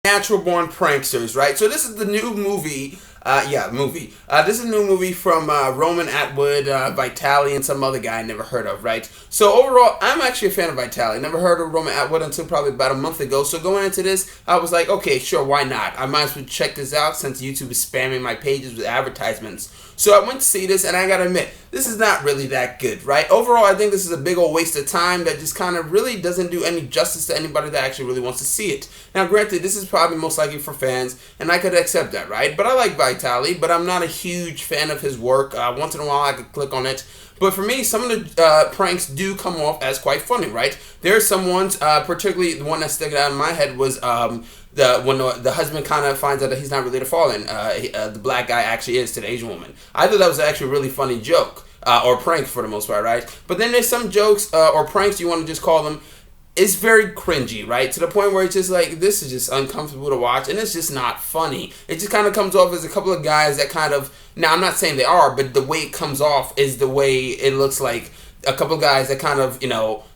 Natural Born Pranksters, right? So this is the new movie. This is a new movie from Roman Atwood, Vitali, and some other guy I never heard of, right? So overall, I'm actually a fan of Vitali. Never heard of Roman Atwood until probably about a month ago. So going into this, I was like, okay, sure, why not? I might as well check this out since YouTube is spamming my pages with advertisements. So I went to see this, and I gotta admit, this is not really that good, right? Overall, I think this is a big old waste of time that just kind of really doesn't do any justice to anybody that actually really wants to see it. Now, granted, this is probably most likely for fans, and I could accept that, right? But I like Vitali, but I'm not a huge fan of his work. Once in a while, I could click on it. But for me, some of the pranks do come off as quite funny, right? There are some ones, particularly the one that stuck out in my head was when the husband kind of finds out that he's not really the father, and the black guy actually is to the Asian woman. I thought that was actually a really funny joke, or prank for the most part, right? But then there's some jokes, or pranks you want to just call them, it's very cringy, right? To the point where it's just like, this is just uncomfortable to watch, and it's just not funny. It just kind of comes off as a couple of guys that kind of, now I'm not saying they are, but the way it comes off is the way it looks like a couple of guys that kind of,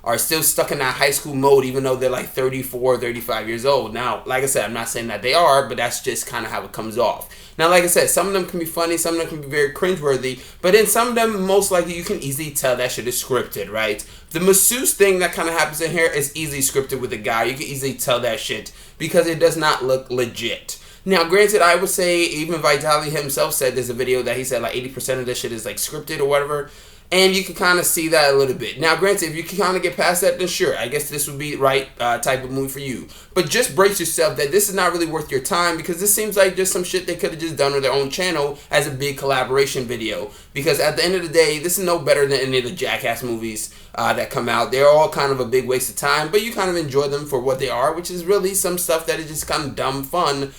are still stuck in that high school mode, even though they're like 34, 35 years old. Now, like I said, I'm not saying that they are, but that's just kind of how it comes off. Now, like I said, some of them can be funny, some of them can be very cringeworthy, but in some of them, most likely, you can easily tell that shit is scripted, right? The masseuse thing that kind of happens in here is easily scripted with the guy. You can easily tell that shit because it does not look legit. Now, granted, I would say even Vitali himself said there's a video that he said like 80% of this shit is like scripted or whatever. And you can kind of see that a little bit. Now, granted, if you can kind of get past that, then sure, I guess this would be the right type of movie for you. But just brace yourself that this is not really worth your time, because this seems like just some shit they could have just done on their own channel as a big collaboration video. Because at the end of the day, this is no better than any of the Jackass movies that come out. They're all kind of a big waste of time, but you kind of enjoy them for what they are, which is really some stuff that is just kind of dumb fun.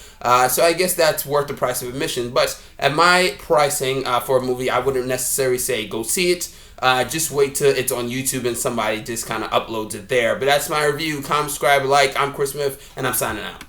So I guess that's worth the price of admission. But at my pricing for a movie, I wouldn't necessarily say go see it. Just wait till it's on YouTube and somebody just kind of uploads it there. But that's my review. Comment, subscribe, like. I'm Chris Smith, and I'm signing out.